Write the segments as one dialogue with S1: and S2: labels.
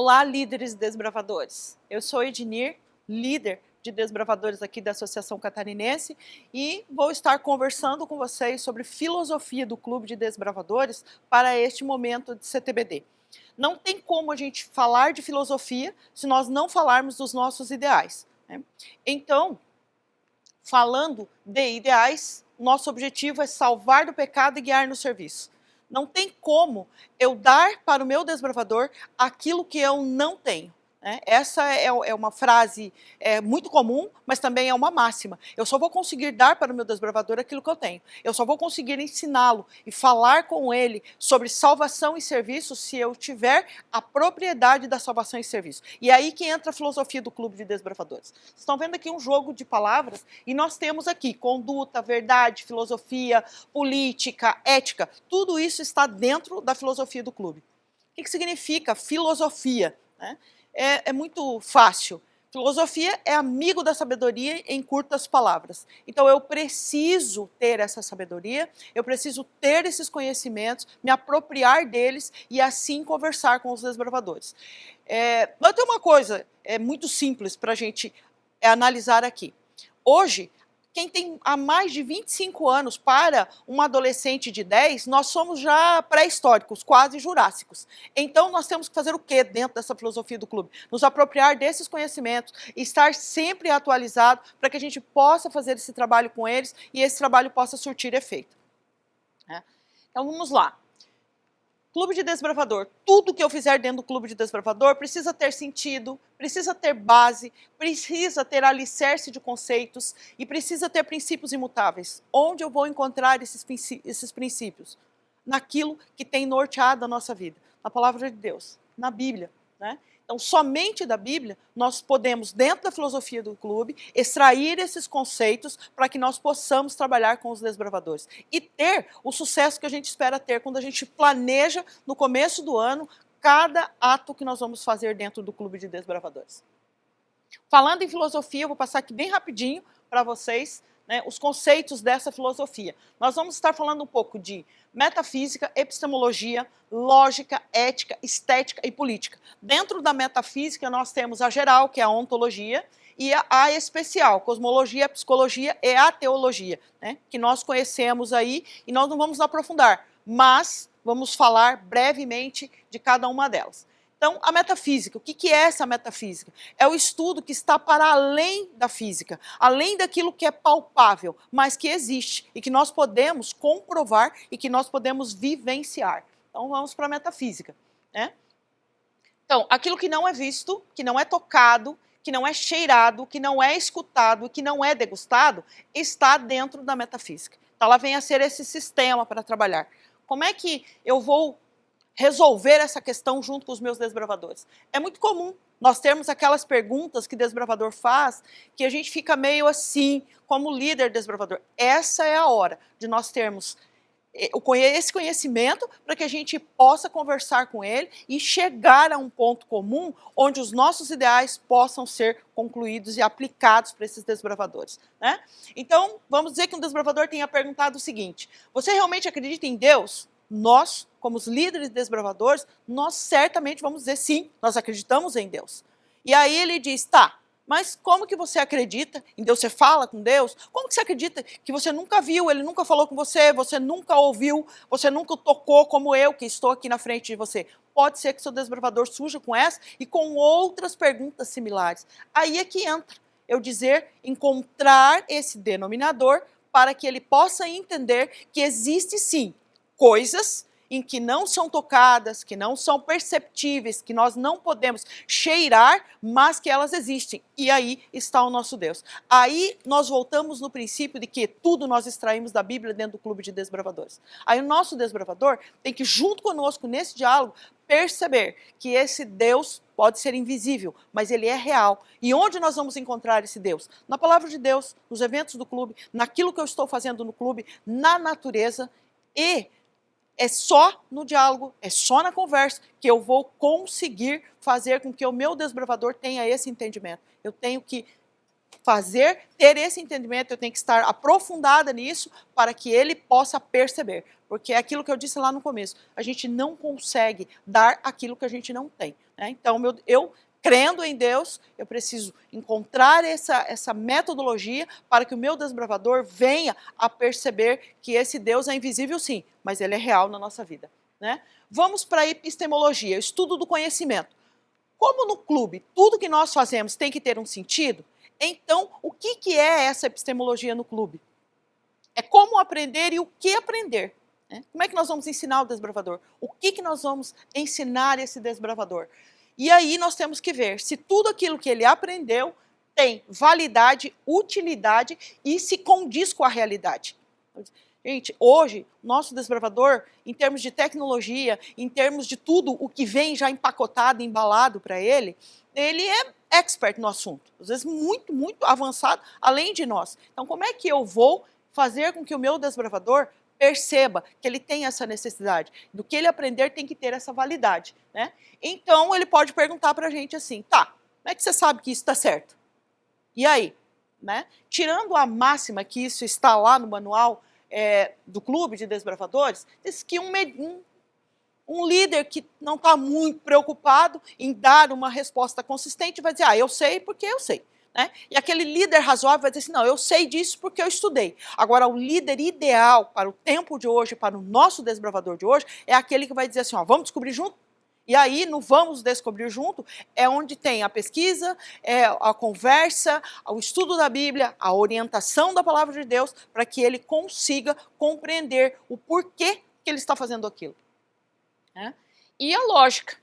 S1: Olá, líderes desbravadores. Eu sou Ednir, líder de desbravadores aqui da Associação Catarinense e vou estar conversando com vocês sobre filosofia do Clube de Desbravadores para este momento de CTBD. Não tem como a gente falar de filosofia se nós não falarmos dos nossos ideais, né? Então, falando de ideais, nosso objetivo é salvar do pecado e guiar no serviço. Não tem como eu dar para o meu desbravador aquilo que eu não tenho, né? Essa é uma frase muito comum, mas também é uma máxima. Eu só vou conseguir dar para o meu desbravador aquilo que eu tenho. Eu só vou conseguir ensiná-lo e falar com ele sobre salvação e serviço se eu tiver a propriedade da salvação e serviço. E é aí que entra a filosofia do Clube de Desbravadores. Vocês estão vendo aqui um jogo de palavras e nós temos aqui conduta, verdade, filosofia, política, ética. Tudo isso está dentro da filosofia do clube. O que significa filosofia, né? É muito fácil. Filosofia é amigo da sabedoria em curtas palavras. Então eu preciso ter essa sabedoria, eu preciso ter esses conhecimentos, me apropriar deles e assim conversar com os desbravadores. Mas tem uma coisa muito simples para a gente analisar aqui. Hoje, quem tem há mais de 25 anos para um adolescente de 10, nós somos já pré-históricos, quase jurássicos. Então nós temos que fazer o quê dentro dessa filosofia do clube? Nos apropriar desses conhecimentos, estar sempre atualizado para que a gente possa fazer esse trabalho com eles e esse trabalho possa surtir efeito. Então vamos lá. Clube de Desbravador. Tudo que eu fizer dentro do Clube de Desbravador precisa ter sentido, precisa ter base, precisa ter alicerce de conceitos e precisa ter princípios imutáveis. Onde eu vou encontrar esses princípios? Naquilo que tem norteado a nossa vida, na palavra de Deus, na Bíblia, né? Então, somente da Bíblia, nós podemos, dentro da filosofia do clube, extrair esses conceitos para que nós possamos trabalhar com os desbravadores e ter o sucesso que a gente espera ter quando a gente planeja, no começo do ano, cada ato que nós vamos fazer dentro do Clube de Desbravadores. Falando em filosofia, eu vou passar aqui bem rapidinho para vocês, né, os conceitos dessa filosofia. Nós vamos estar falando um pouco de metafísica, epistemologia, lógica, ética, estética e política. Dentro da metafísica nós temos a geral, que é a ontologia, e a especial, cosmologia, psicologia e a teologia, né, que nós conhecemos aí e nós não vamos aprofundar, mas vamos falar brevemente de cada uma delas. Então, a metafísica, o que é essa metafísica? É o estudo que está para além da física, além daquilo que é palpável, mas que existe e que nós podemos comprovar e que nós podemos vivenciar. Então, vamos para a metafísica, né? Então, aquilo que não é visto, que não é tocado, que não é cheirado, que não é escutado, que não é degustado, está dentro da metafísica. Então, ela vem a ser esse sistema para trabalhar. Como é que eu vou resolver essa questão junto com os meus desbravadores? É muito comum nós termos aquelas perguntas que o desbravador faz, que a gente fica meio assim, como líder desbravador. Essa é a hora de nós termos esse conhecimento para que a gente possa conversar com ele e chegar a um ponto comum onde os nossos ideais possam ser concluídos e aplicados para esses desbravadores, né? Então, vamos dizer que um desbravador tenha perguntado o seguinte: você realmente acredita em Deus? Nós, como os líderes desbravadores, nós certamente vamos dizer sim, nós acreditamos em Deus. E aí ele diz, tá, mas como que você acredita em Deus? Você fala com Deus? Como que você acredita que você nunca viu, ele nunca falou com você, você nunca ouviu, você nunca tocou como eu que estou aqui na frente de você? Pode ser que seu desbravador surja com essa e com outras perguntas similares. Aí é que entra eu dizer, encontrar esse denominador para que ele possa entender que existe sim coisas em que não são tocadas, que não são perceptíveis, que nós não podemos cheirar, mas que elas existem. E aí está o nosso Deus. Aí nós voltamos no princípio de que tudo nós extraímos da Bíblia dentro do Clube de Desbravadores. Aí o nosso desbravador tem que, junto conosco nesse diálogo, perceber que esse Deus pode ser invisível, mas ele é real. E onde nós vamos encontrar esse Deus? Na palavra de Deus, nos eventos do clube, naquilo que eu estou fazendo no clube, na natureza. E é só no diálogo, é só na conversa que eu vou conseguir fazer com que o meu desbravador tenha esse entendimento. Eu tenho que ter esse entendimento, eu tenho que estar aprofundada nisso para que ele possa perceber. Porque é aquilo que eu disse lá no começo, a gente não consegue dar aquilo que a gente não tem. né? Então, eu crendo em Deus, eu preciso encontrar essa metodologia para que o meu desbravador venha a perceber que esse Deus é invisível sim, mas ele é real na nossa vida, né? Vamos para a epistemologia, o estudo do conhecimento. Como no clube tudo que nós fazemos tem que ter um sentido, então o que é essa epistemologia no clube? É como aprender e o que aprender, né? Como é que nós vamos ensinar o desbravador? O que nós vamos ensinar esse desbravador? E aí nós temos que ver se tudo aquilo que ele aprendeu tem validade, utilidade e se condiz com a realidade. Gente, hoje, nosso desbravador, em termos de tecnologia, em termos de tudo o que vem já empacotado, embalado para ele é expert no assunto. Às vezes muito, muito avançado, além de nós. Então, como é que eu vou fazer com que o meu desbravador perceba que ele tem essa necessidade? Do que ele aprender tem que ter essa validade, né? Então, ele pode perguntar para a gente assim, tá, como é que você sabe que isso está certo? E aí? Né? Tirando a máxima que isso está lá no manual do Clube de Desbravadores, diz que um líder que não está muito preocupado em dar uma resposta consistente vai dizer, eu sei porque eu sei. Né? E aquele líder razoável vai dizer assim, não, eu sei disso porque eu estudei. Agora, o líder ideal para o tempo de hoje, para o nosso desbravador de hoje, é aquele que vai dizer assim, vamos descobrir junto? E aí, no Vamos Descobrir Junto, é onde tem a pesquisa, a conversa, o estudo da Bíblia, a orientação da Palavra de Deus, para que ele consiga compreender o porquê que ele está fazendo aquilo. Né? E a lógica.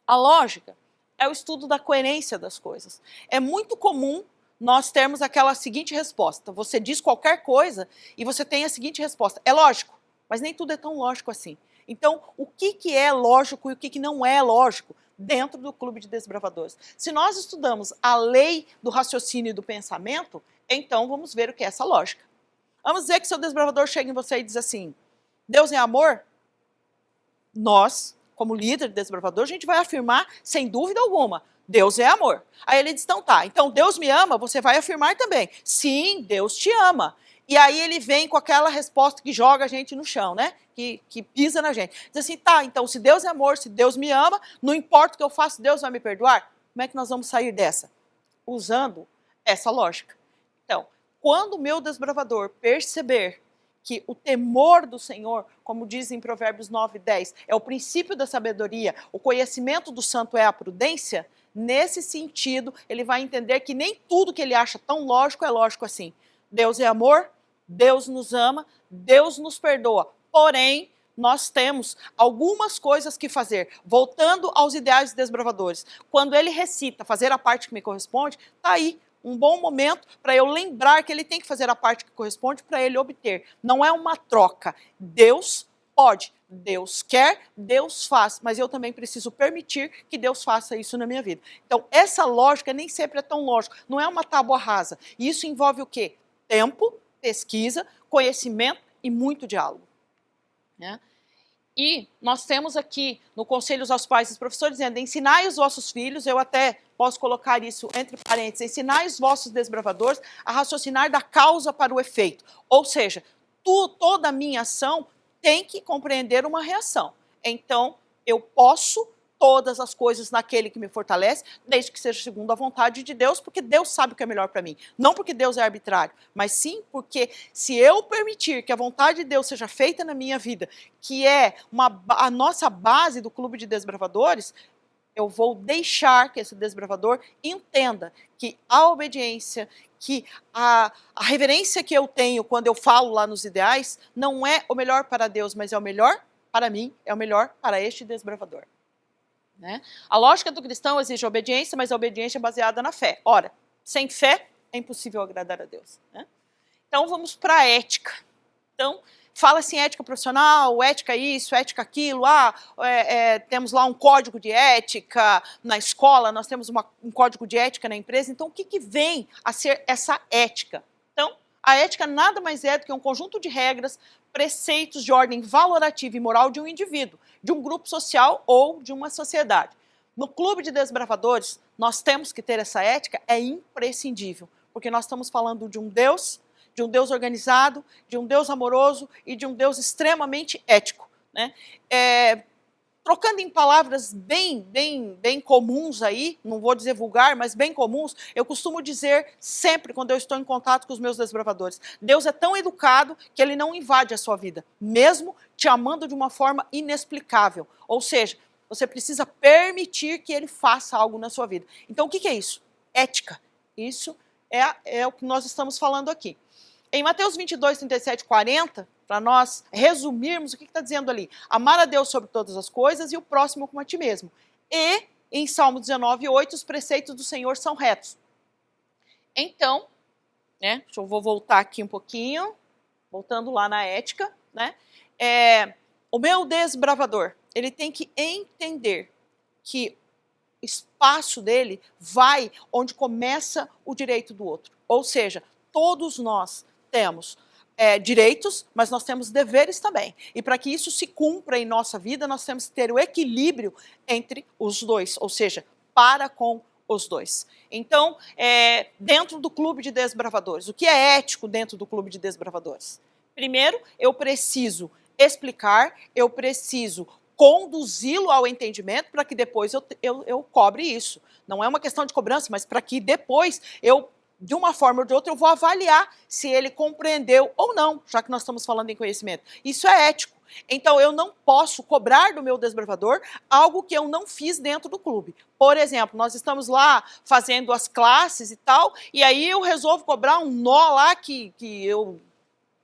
S1: A lógica é o estudo da coerência das coisas. É muito comum nós termos aquela seguinte resposta. Você diz qualquer coisa e você tem a seguinte resposta. É lógico, mas nem tudo é tão lógico assim. Então, o que é lógico e o que não é lógico dentro do Clube de Desbravadores? Se nós estudamos a lei do raciocínio e do pensamento, então vamos ver o que é essa lógica. Vamos dizer que seu desbravador chega em você e diz assim, Deus é amor? Nós, como líder de desbravador, a gente vai afirmar, sem dúvida alguma, Deus é amor. Aí ele diz, então tá, então Deus me ama, você vai afirmar também. Sim, Deus te ama. E aí ele vem com aquela resposta que joga a gente no chão, né? Que pisa na gente. Diz assim, tá, então se Deus é amor, se Deus me ama, não importa o que eu faço, Deus vai me perdoar? Como é que nós vamos sair dessa? Usando essa lógica. Então, quando o meu desbravador perceber que o temor do Senhor, como diz em Provérbios 9:10, é o princípio da sabedoria, o conhecimento do santo é a prudência, nesse sentido, ele vai entender que nem tudo que ele acha tão lógico é lógico assim. Deus é amor, Deus nos ama, Deus nos perdoa. Porém, nós temos algumas coisas que fazer. Voltando aos ideais dos desbravadores. Quando ele recita fazer a parte que me corresponde, está aí um bom momento para eu lembrar que ele tem que fazer a parte que corresponde para ele obter. Não é uma troca. Deus pode, Deus quer, Deus faz, mas eu também preciso permitir que Deus faça isso na minha vida. Então, essa lógica nem sempre é tão lógica, não é uma tábua rasa. E isso envolve o quê? Tempo, pesquisa, conhecimento e muito diálogo. Né? E nós temos aqui no Conselhos aos Pais e professores dizendo, ensinai os vossos filhos, eu até posso colocar isso entre parênteses, ensinai os vossos desbravadores a raciocinar da causa para o efeito. Ou seja, toda a minha ação tem que compreender uma reação. Então, eu posso todas as coisas naquele que me fortalece, desde que seja segundo a vontade de Deus, porque Deus sabe o que é melhor para mim. Não porque Deus é arbitrário, mas sim porque se eu permitir que a vontade de Deus seja feita na minha vida, que é a nossa base do Clube de Desbravadores, eu vou deixar que esse desbravador entenda que a obediência, que a reverência que eu tenho quando eu falo lá nos ideais, não é o melhor para Deus, mas é o melhor para mim, é o melhor para este desbravador. Né? A lógica do cristão exige obediência, mas a obediência é baseada na fé. Ora, sem fé é impossível agradar a Deus. Né? Então vamos para a ética. Então, fala-se em ética profissional, ética isso, ética aquilo. Temos lá um código de ética na escola, nós temos um código de ética na empresa. Então, o que vem a ser essa ética? Então, a ética nada mais é do que um conjunto de regras, preceitos de ordem valorativa e moral de um indivíduo, de um grupo social ou de uma sociedade. No Clube de Desbravadores, nós temos que ter essa ética, é imprescindível, porque nós estamos falando de um Deus organizado, de um Deus amoroso e de um Deus extremamente ético. Né? Trocando em palavras bem comuns aí, não vou dizer vulgar, mas bem comuns, eu costumo dizer sempre quando eu estou em contato com os meus desbravadores, Deus é tão educado que ele não invade a sua vida, mesmo te amando de uma forma inexplicável. Ou seja, você precisa permitir que ele faça algo na sua vida. Então o que é isso? Ética. Isso é o que nós estamos falando aqui. Em Mateus 22, 37, 40, para nós resumirmos, o que está dizendo ali? Amar a Deus sobre todas as coisas e o próximo como a ti mesmo. E, em Salmo 19, 8, os preceitos do Senhor são retos. Então, né, eu vou voltar aqui um pouquinho, voltando lá na ética, né? O meu desbravador, ele tem que entender que o espaço dele vai onde começa o direito do outro. Ou seja, todos nós temos direitos, mas nós temos deveres também. E para que isso se cumpra em nossa vida, nós temos que ter o equilíbrio entre os dois, ou seja, para com os dois. Então, dentro do clube de desbravadores, o que é ético dentro do clube de desbravadores? Primeiro, eu preciso explicar, eu preciso conduzi-lo ao entendimento para que depois eu cobre isso. Não é uma questão de cobrança, mas para que depois eu, de uma forma ou de outra, eu vou avaliar se ele compreendeu ou não, já que nós estamos falando em conhecimento. Isso é ético. Então, eu não posso cobrar do meu desbravador algo que eu não fiz dentro do clube. Por exemplo, nós estamos lá fazendo as classes e tal, e aí eu resolvo cobrar um nó lá que eu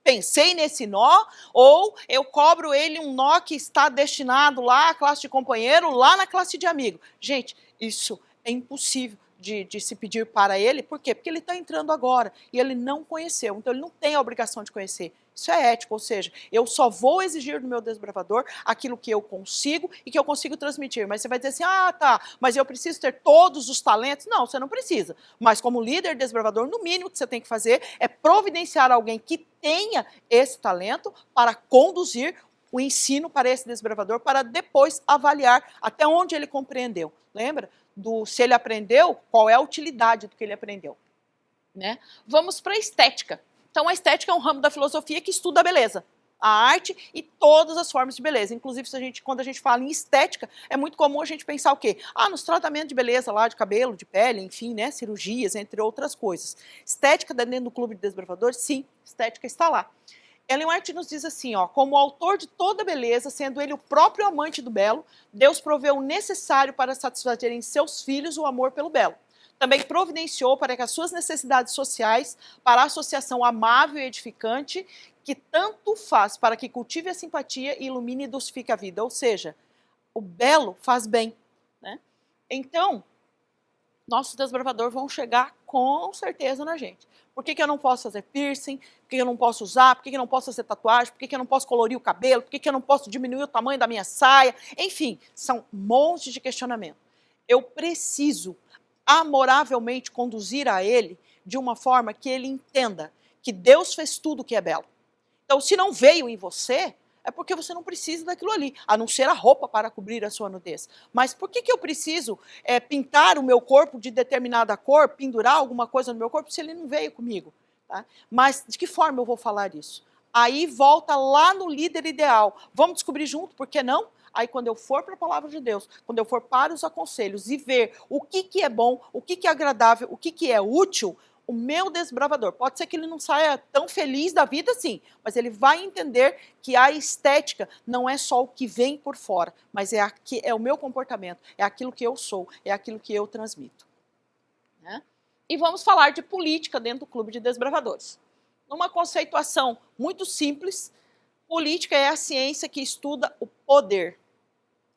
S1: pensei nesse nó, ou eu cobro ele um nó que está destinado lá à classe de companheiro, lá na classe de amigo. Gente, isso é impossível de se pedir para ele. Por quê? Porque ele está entrando agora e ele não conheceu, então ele não tem a obrigação de conhecer. Isso é ético, ou seja, eu só vou exigir do meu desbravador aquilo que eu consigo e que eu consigo transmitir. Mas você vai dizer assim, ah, tá, mas eu preciso ter todos os talentos. Não, você não precisa. Mas como líder desbravador, no mínimo que você tem que fazer é providenciar alguém que tenha esse talento para conduzir o ensino para esse desbravador, para depois avaliar até onde ele compreendeu. Lembra? Se ele aprendeu, qual é a utilidade do que ele aprendeu. Né? Vamos para a estética. Então, a estética é um ramo da filosofia que estuda a beleza, a arte e todas as formas de beleza. Inclusive, quando a gente fala em estética, é muito comum a gente pensar o quê? Nos tratamentos de beleza lá, de cabelo, de pele, enfim, né, cirurgias, entre outras coisas. Estética dentro do clube de desbravadores? Sim, estética está lá. Ellen White nos diz assim, ó, como autor de toda beleza, sendo ele o próprio amante do belo, Deus proveu o necessário para satisfazer em seus filhos o amor pelo belo. Também providenciou para que as suas necessidades sociais, para a associação amável e edificante, que tanto faz para que cultive a simpatia e ilumine e dulcifique a vida. Ou seja, o belo faz bem. Né? Então, nossos desbravadores vão chegar com certeza na gente. Por que eu não posso fazer piercing? Por que eu não posso usar? Por que eu não posso fazer tatuagem? Por que eu não posso colorir o cabelo? Por que eu não posso diminuir o tamanho da minha saia? Enfim, são montes de questionamento. Eu preciso amoravelmente conduzir a ele de uma forma que ele entenda que Deus fez tudo que é belo. Então, se não veio em você, é porque você não precisa daquilo ali, a não ser a roupa para cobrir a sua nudez. Mas por que eu preciso pintar o meu corpo de determinada cor, pendurar alguma coisa no meu corpo, se ele não veio comigo? Tá? Mas de que forma eu vou falar isso? Aí volta lá no líder ideal. Vamos descobrir junto, por que não? Aí quando eu for para a palavra de Deus, quando eu for para os aconselhos e ver o que é bom, o que é agradável, o que é útil, o meu desbravador, pode ser que ele não saia tão feliz da vida assim, mas ele vai entender que a estética não é só o que vem por fora, mas é o meu comportamento, é aquilo que eu sou, é aquilo que eu transmito. Né? E vamos falar de política dentro do clube de desbravadores. Numa conceituação muito simples, política é a ciência que estuda o poder.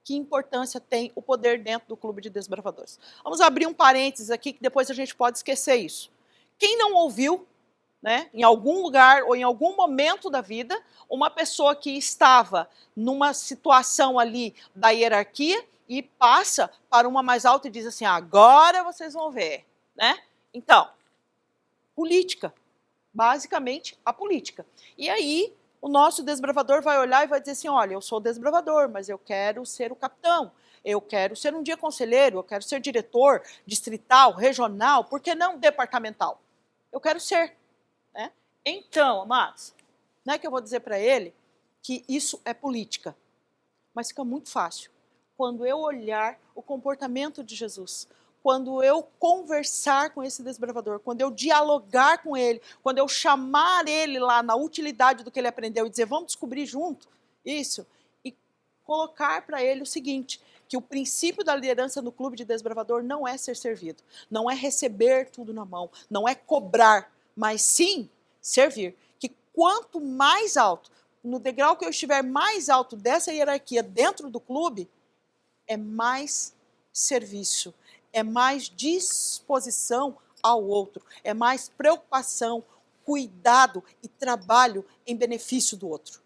S1: Que importância tem o poder dentro do clube de desbravadores? Vamos abrir um parênteses aqui, que depois a gente pode esquecer isso. Quem não ouviu, né, em algum lugar ou em algum momento da vida, uma pessoa que estava numa situação ali da hierarquia e passa para uma mais alta e diz assim, agora vocês vão ver. Né? Então, política. Basicamente, a política. E aí, o nosso desbravador vai olhar e vai dizer assim, olha, eu sou desbravador, mas eu quero ser o capitão, eu quero ser um dia conselheiro, eu quero ser diretor distrital, regional, por que não departamental? Eu quero ser. Né? Então, amados, não é que eu vou dizer para ele que isso é política, mas fica muito fácil. quando eu olhar o comportamento de Jesus, quando eu conversar com esse desbravador, quando eu dialogar com ele, quando eu chamar ele lá na utilidade do que ele aprendeu e dizer, vamos descobrir junto isso, e colocar para ele o seguinte, que o princípio da liderança no clube de desbravador não é ser servido, não é receber tudo na mão, não é cobrar, mas sim servir. Que quanto mais alto, no degrau que eu estiver mais alto dessa hierarquia dentro do clube, é mais serviço, é mais disposição ao outro, é mais preocupação, cuidado e trabalho em benefício do outro.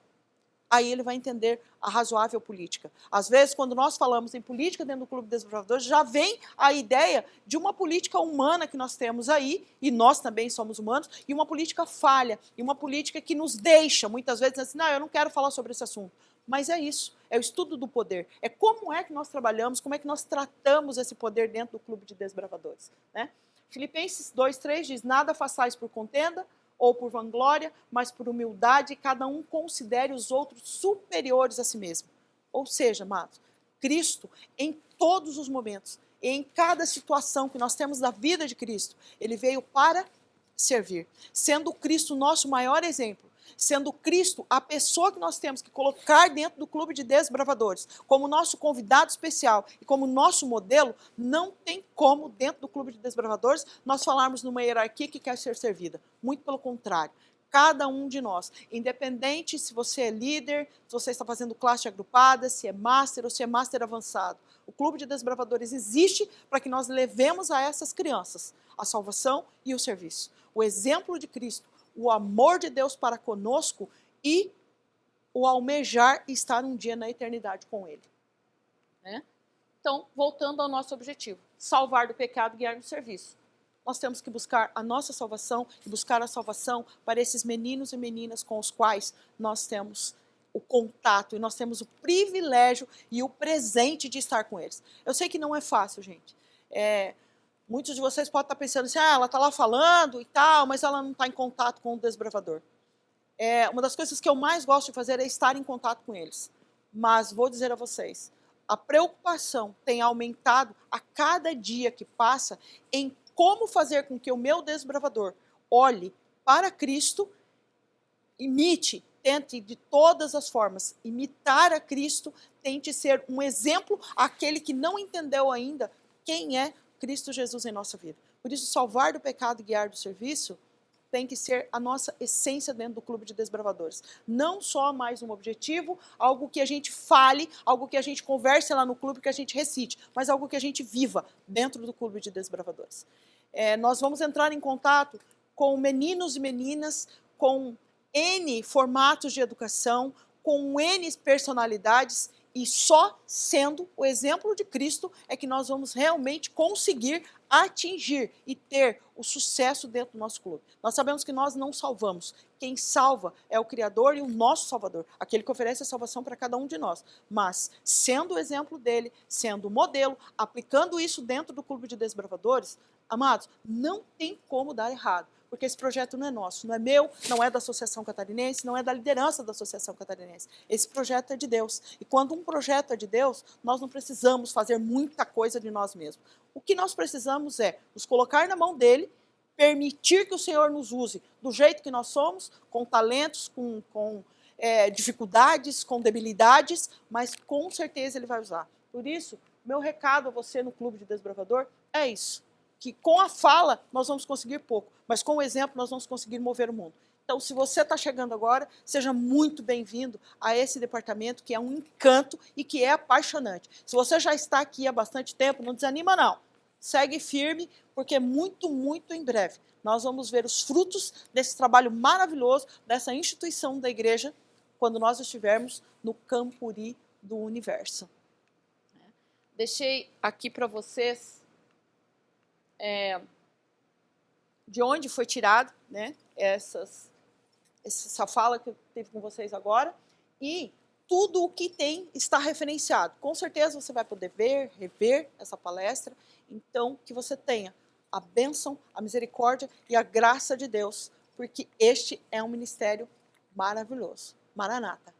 S1: Aí ele vai entender a razoável política. Às vezes, quando nós falamos em política dentro do Clube dos Desbravadores, já vem a ideia de uma política humana que nós temos aí, e nós também somos humanos, e uma política falha, e uma política que nos deixa, muitas vezes, assim, não, eu não quero falar sobre esse assunto. Mas é isso, é o estudo do poder. É como é que nós trabalhamos, como é que nós tratamos esse poder dentro do Clube de Desbravadores. Né? Filipenses 2:3 diz, nada façais por contenda, ou por vanglória, mas por humildade, cada um considere os outros superiores a si mesmo. Ou seja, amados, Cristo, em todos os momentos, em cada situação que nós temos da vida de Cristo, ele veio para servir. Sendo Cristo o nosso maior exemplo, sendo Cristo a pessoa que nós temos que colocar dentro do Clube de Desbravadores, como nosso convidado especial e como nosso modelo, não tem como, dentro do Clube de Desbravadores, nós falarmos numa hierarquia que quer ser servida. Muito pelo contrário. Cada um de nós, independente se você é líder, se você está fazendo classe agrupada, se é master ou se é master avançado, o Clube de Desbravadores existe para que nós levemos a essas crianças a salvação e o serviço. O exemplo de Cristo, o amor de Deus para conosco e o almejar estar um dia na eternidade com Ele. Né? Então, voltando ao nosso objetivo, salvar do pecado e guiar no serviço. Nós temos que buscar a nossa salvação e buscar a salvação para esses meninos e meninas com os quais nós temos o contato e nós temos o privilégio e o presente de estar com eles. Eu sei que não é fácil, gente. Muitos de vocês podem estar pensando assim, ela está lá falando e tal, mas ela não está em contato com o desbravador. Uma das coisas que eu mais gosto de fazer é estar em contato com eles. Mas vou dizer a vocês, a preocupação tem aumentado a cada dia que passa em como fazer com que o meu desbravador olhe para Cristo, tente de todas as formas imitar a Cristo, tente ser um exemplo àquele que não entendeu ainda quem é Cristo Jesus em nossa vida. Por isso, salvar do pecado e guiar do serviço tem que ser a nossa essência dentro do Clube de Desbravadores. Não só mais um objetivo, algo que a gente fale, algo que a gente converse lá no clube, que a gente recite, mas algo que a gente viva dentro do Clube de Desbravadores. Nós vamos entrar em contato com meninos e meninas, com N formatos de educação, com N personalidades, e só sendo o exemplo de Cristo é que nós vamos realmente conseguir atingir e ter o sucesso dentro do nosso clube. Nós sabemos que nós não salvamos. Quem salva é o Criador e o nosso Salvador, aquele que oferece a salvação para cada um de nós. Mas, sendo o exemplo dele, sendo o modelo, aplicando isso dentro do Clube de Desbravadores, amados, não tem como dar errado. Porque esse projeto não é nosso, não é meu, não é da Associação Catarinense, não é da liderança da Associação Catarinense. Esse projeto é de Deus. E quando um projeto é de Deus, nós não precisamos fazer muita coisa de nós mesmos. O que nós precisamos é nos colocar na mão dele, permitir que o Senhor nos use do jeito que nós somos, com talentos, com dificuldades, com debilidades, mas com certeza ele vai usar. Por isso, meu recado a você no Clube de Desbravador é isso. Que com a fala nós vamos conseguir pouco, mas com o exemplo nós vamos conseguir mover o mundo. Então, se você está chegando agora, seja muito bem-vindo a esse departamento que é um encanto e que é apaixonante. Se você já está aqui há bastante tempo, não desanima não. Segue firme, porque muito, muito em breve nós vamos ver os frutos desse trabalho maravilhoso, dessa instituição da igreja, quando nós estivermos no Campuri do Universo. Deixei aqui para vocês de onde foi tirado, né, essa fala que eu tive com vocês agora, e tudo o que tem está referenciado. Com certeza você vai poder ver, rever essa palestra, então que você tenha a bênção, a misericórdia e a graça de Deus, porque este é um ministério maravilhoso. Maranata.